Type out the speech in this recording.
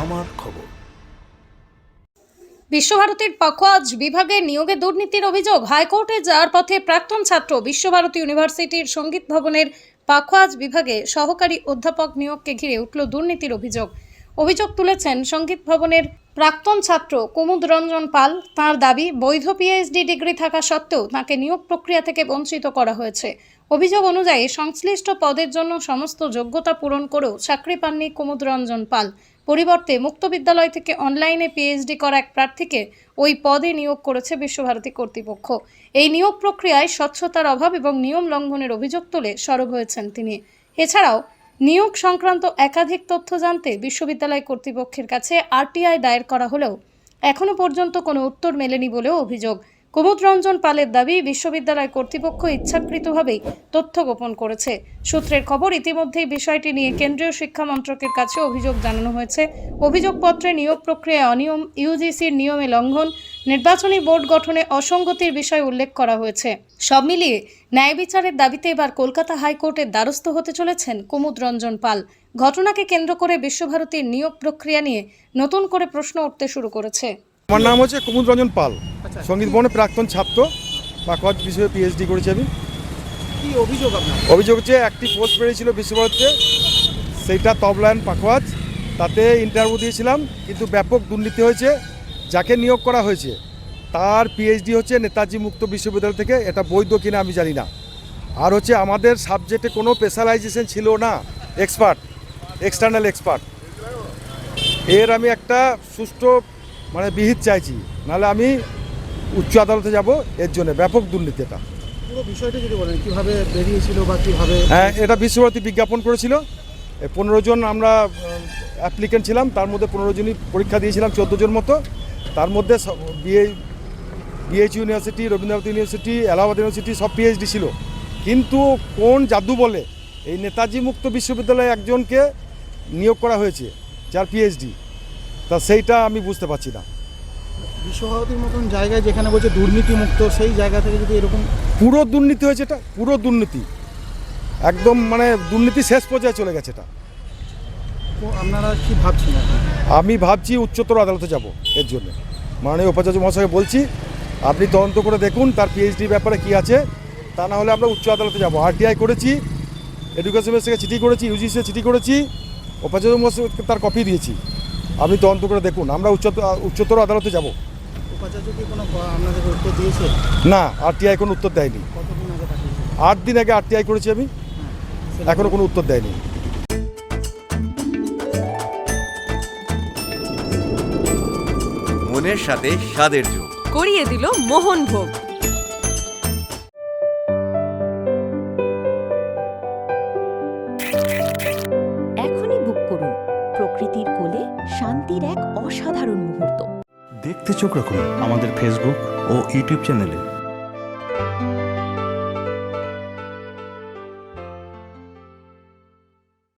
আমার খবর। বিশ্বভারতীর পাখোয়াজ বিভাগে নিয়োগে দুর্নীতির অভিযোগ। হাইকোর্টে যাওয়ার পথে প্রাক্তন ছাত্র বিশ্বভারতী ইউনিভার্সিটির সঙ্গীত ভবনের পাখোয়াজ বিভাগে সহকারী অধ্যাপক নিয়োগকে ঘিরে উঠল দুর্নীতির অভিযোগ। অভিযোগ তুলেছেন সঙ্গীত ভবনের প্রাক্তন ছাত্র কুমুদ রঞ্জন পাল। তাঁর দাবি, বৈধ পিএইচডি ডিগ্রি থাকা সত্ত্বেও তাঁকে নিয়োগ প্রক্রিয়া থেকে বঞ্চিত করা হয়েছে। অভিযোগ অনুযায়ী সংশ্লিষ্ট পদের জন্য সমস্ত যোগ্যতা পূরণ করেও চাকরি পাননি কুমুদ রঞ্জন পাল। পরিবর্তে মুক্ত বিদ্যালয় থেকে অনলাইনে পিএইচডি করা এক প্রার্থীকে ওই পদে নিয়োগ করেছে বিশ্বভারতী কর্তৃপক্ষ। এই নিয়োগ প্রক্রিয়ায় স্বচ্ছতার অভাব এবং নিয়ম লঙ্ঘনের অভিযোগ তুলে সরব হয়েছেন তিনি। এছাড়াও নিয়োগ সংক্রান্ত একাধিক তথ্য জানতে বিশ্ববিদ্যালয় কর্তৃপক্ষের কাছে আরটিআই দায়ের করা হলেও এখনো পর্যন্ত কোনো উত্তর মেলেনি বলেও অভিযোগ। কুমুদ রঞ্জন পালের দাবি, বিশ্ববিদ্যালয় কর্তৃপক্ষ ইচ্ছাকৃতভাবেই তথ্য গোপন করেছে। সূত্রের খবর, ইতিমধ্যেই বিষয়টি নিয়ে কেন্দ্রীয় শিক্ষা মন্ত্রকের কাছে অভিযোগ জানানো হয়েছে। অভিযোগপত্রে নিয়োগ প্রক্রিয়ায় অনিয়ম, ইউজিসির নিয়মে লঙ্ঘন, নির্বাচনী বোর্ড গঠনে অসঙ্গতির বিষয় উল্লেখ করা হয়েছে। সব মিলিয়ে ন্যায় বিচারের দাবিতে এবার কলকাতা হাইকোর্টের দ্বারস্থ হতে চলেছেন কুমুদ রঞ্জন পাল। ঘটনাকে কেন্দ্র করে বিশ্বভারতীর নিয়োগ প্রক্রিয়া নিয়ে নতুন করে প্রশ্ন উঠতে শুরু করেছে। আমার নাম হচ্ছে কুমুদ রঞ্জন পাল, সঙ্গীত ভবনের প্রাক্তন ছাত্র, পাখোয়াজ বিষয়ে পিএইচডি করেছি আমি। কি অভিযোগ আপনার? অভিযোগ হচ্ছে একটি পোস্ট বেরিয়েছিল বিশ্বভারতীতে, সেইটা তবলায়ন পাখোয়াজ, তাতে ইন্টারভিউ দিয়েছিলাম, কিন্তু ব্যাপক দুর্নীতি হয়েছে। যাকে নিয়োগ করা হয়েছে তার পিএইচডি হচ্ছে নেতাজি মুক্ত বিশ্ববিদ্যালয় থেকে, এটা বৈধ কিনা আমি জানি না। আর হচ্ছে আমাদের সাবজেক্টে কোনো স্পেশালাইজেশন ছিল না, এক্সটার্নাল এক্সপার্ট। এর আমি একটা সুষ্ঠু বিহিত চাইছি, নাহলে আমি উচ্চ আদালতে যাব। এর জন্য ব্যাপক দুর্নীতি। এটা পুরো বিষয়টা যদি বলেন, কিভাবে বেরিয়েছিল বা কিভাবে? হ্যাঁ, এটা বিশ্বভারতী বিজ্ঞাপন করেছিল। 15 জন আমরা অ্যাপ্লিকেন্ট ছিলাম, তার মধ্যে 15 জনই পরীক্ষা দিয়েছিলাম, 14 জন মতো। তার মধ্যে BH university, Rabindranath university, Allahabad university সব পিএইচডি ছিল। কিন্তু কোন জাদু বলে এই নেতাজি মুক্ত বিশ্ববিদ্যালয়ে একজনকে নিয়োগ করা হয়েছে যার পিএইচডি, তা সেইটা আমি বুঝতে পারছি না। বিশ্বভারতীর মতন জায়গায় যেখানে বলছে দুর্নীতি মুক্ত, সেই জায়গা থেকে যদি এরকম পুরো দুর্নীতি হয়েছে, এটা পুরো দুর্নীতি, একদম দুর্নীতি শেষ পর্যায়ে চলে গেছে। এটা আপনারা কি ভাবছেন এখন? আমি ভাবছি উচ্চতর আদালতে যাব। এর জন্য মাননীয় উপাচার্য মহাশয়কে বলছি, আপনি তদন্ত করে দেখুন তার পিএইচডি ব্যাপারে কি আছে, তা না হলে আমরা উচ্চ আদালতে যাব। আরটিআই করেছি, এডুকেশন মিনিস্টারকে চিঠি করেছি, ইউজিসিকে চিঠি করেছি, উপাচার্য মহাশয়কে তার কপি দিয়েছি। আপনি তদন্ত করে দেখুন, আমরা উচ্চতর আদালতে যাব। উপাচার্য কি কোনো আপনাদের উত্তর দিয়েছে? না, আরটিআই কোনো উত্তর দেয়নি। কতদিন আগে পাঠিয়েছে? 8 দিন আগে আরটিআই করেছি আমি, এখনো কোনো উত্তর দেয়নি। মনের সাথে স্বাদের যোগ করিয়ে দিল মোহনভোগ। এখনই বুক করুন প্রকৃতির কোলে শান্তির এক অসাধারণ মুহূর্ত। দেখতে চোখ রাখুন আমাদের ফেসবুক ও ইউটিউব চ্যানেলে।